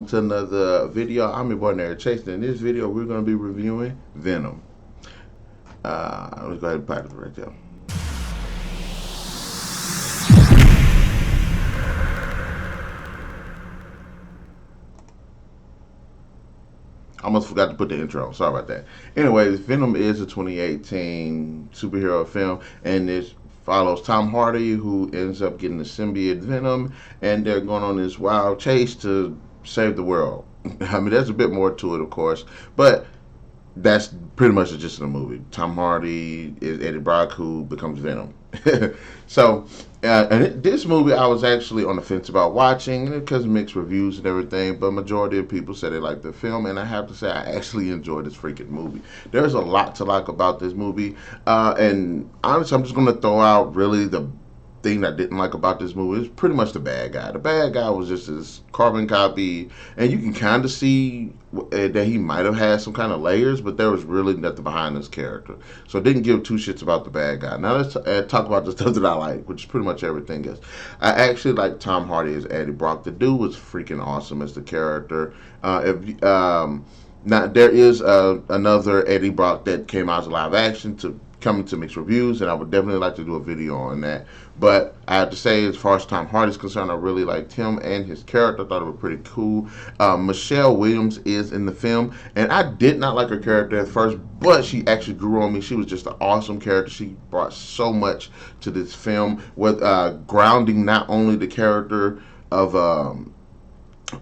to another video. I'm your boy Nary Chase. In this video, we're going to be reviewing Venom. Let's go ahead and practice right there. I almost forgot to put the intro. Sorry about that. Anyways, Venom is a 2018 superhero film, and it follows Tom Hardy, who ends up getting the symbiote Venom, and they're going on this wild chase to save the world. I mean, there's a bit more to it, of course, but that's pretty much the gist of the movie. Tom Hardy is Eddie Brock, who becomes Venom. so, this movie I was actually on the fence about watching because of mixed reviews and everything, but majority of people said they liked the film, and I have to say I actually enjoyed this freaking movie. There's a lot to like about this movie, and honestly, I'm just going to throw out really the thing I didn't like about this movie is pretty much the bad guy. The bad guy was just this carbon copy, and you can kind of see that he might have had some kind of layers, but there was really nothing behind this character. So I didn't give two shits about the bad guy. Now let's talk about the stuff that I like, which is pretty much everything else. I actually like Tom Hardy as Eddie Brock. The dude was freaking awesome as the character. If Now there is another Eddie Brock that came out as live action to coming to mixed reviews, and I would definitely like to do a video on that. But I have to say, as far as Tom Hardy's concerned, I really liked him and his character. I thought it was pretty cool. Michelle Williams is in the film, and I did not like her character at first, but she actually grew on me. She was just an awesome character. She brought so much to this film with grounding not only the character of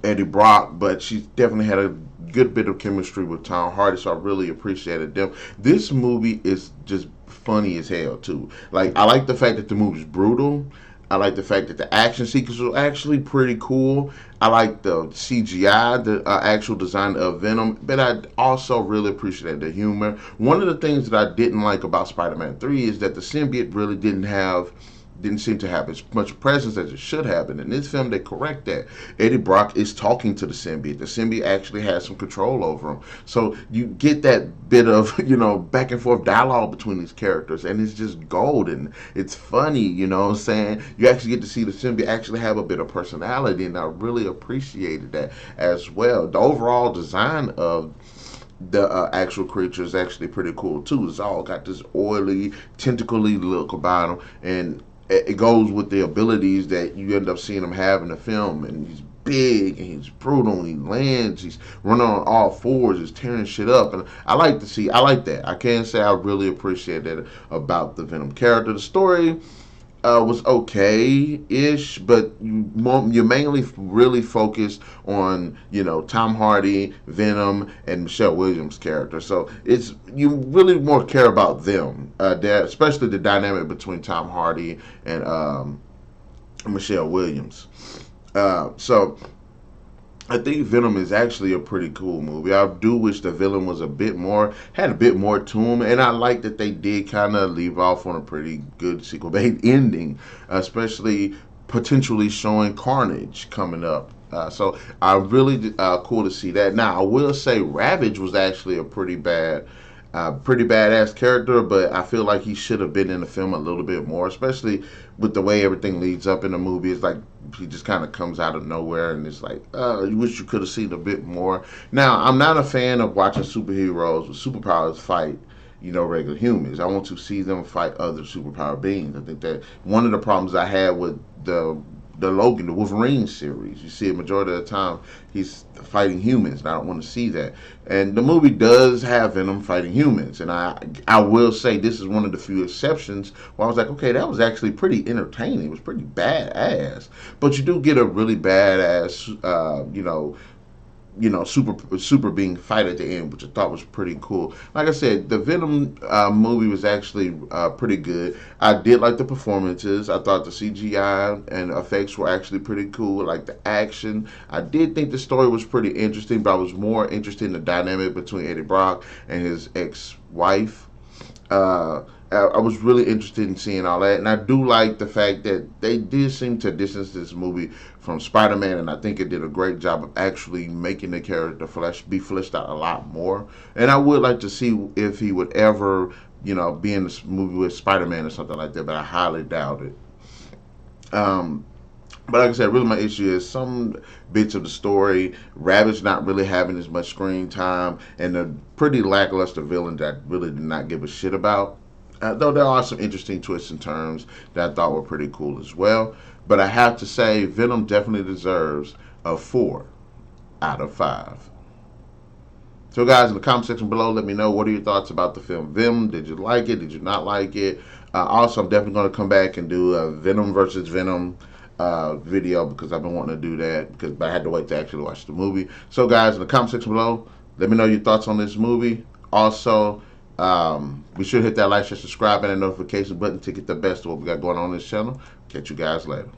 Eddie Brock, but she definitely had a good bit of chemistry with Tom Hardy, so I really appreciated them. This movie is just funny as hell too. Like I like the fact that the movie's brutal. I like the fact that the action sequences are actually pretty cool. I like the CGI, the actual design of Venom, but I also really appreciate the humor. One of the things that I didn't like about Spider-Man 3 is that the symbiote really didn't seem to have as much presence as it should have. And in this film, they correct that. Eddie Brock is talking to the symbiote. The symbiote actually has some control over him. So you get that bit of, back and forth dialogue between these characters, and it's just gold and it's funny, you know what I'm saying? You actually get to see the symbiote actually have a bit of personality, and I really appreciated that as well. The overall design of the actual creature is actually pretty cool too. It's all got this oily, tentacly look about him, and it goes with the abilities that you end up seeing him have in the film. And he's big and he's brutal and he lands. He's running on all fours. He's tearing shit up, and I like that. I can't say I really appreciate that about the Venom character. The story was okay-ish, but you mainly really focused on Tom Hardy, Venom, and Michelle Williams' character. So it's you really more care about them, especially the dynamic between Tom Hardy and Michelle Williams. So I think Venom is actually a pretty cool movie. I do wish the villain was had a bit more to him, and I like that they did kind of leave off on a pretty good sequel bait ending, especially potentially showing Carnage coming up. So I really cool to see that. Now I will say Ravage was actually a pretty badass character, but I feel like he should have been in the film a little bit more, especially with the way everything leads up in the movie. It's like he just kind of comes out of nowhere, and it's like, you wish you could have seen a bit more. Now, I'm not a fan of watching superheroes with superpowers fight, regular humans. I want to see them fight other superpower beings. I think that one of the problems I had with the Logan, the Wolverine series. You see, a majority of the time he's fighting humans, and I don't want to see that. And the movie does have Venom fighting humans, and I will say this is one of the few exceptions where I was like, okay, that was actually pretty entertaining. It was pretty badass, but you do get a really badass, super being fight at the end, which I thought was pretty cool. Like I said, the Venom movie was actually pretty good. I did like the performances. I thought the CGI and effects were actually pretty cool. Like the action, I did think the story was pretty interesting, but I was more interested in the dynamic between Eddie Brock and his ex-wife. I was really interested in seeing all that, and I do like the fact that they did seem to distance this movie from Spider-Man, and I think it did a great job of actually making the character be fleshed out a lot more. And I would like to see if he would ever, be in this movie with Spider-Man or something like that, but I highly doubt it. Um, But like I said, really my issue is some bits of the story. Rabbit's not really having as much screen time, and a pretty lackluster villain that I really did not give a shit about. Though there are some interesting twists and turns that I thought were pretty cool as well. But I have to say, Venom definitely deserves a 4 out of 5. So, guys, in the comment section below, let me know what are your thoughts about the film Venom. Did you like it? Did you not like it? Also, I'm definitely going to come back and do a Venom versus Venom video because I've been wanting to do that but I had to wait to actually watch the movie. So, guys, in the comment section below, let me know your thoughts on this movie. Also, be sure to hit that like, share, subscribe, and that notification button to get the best of what we got going on this channel. Catch you guys later.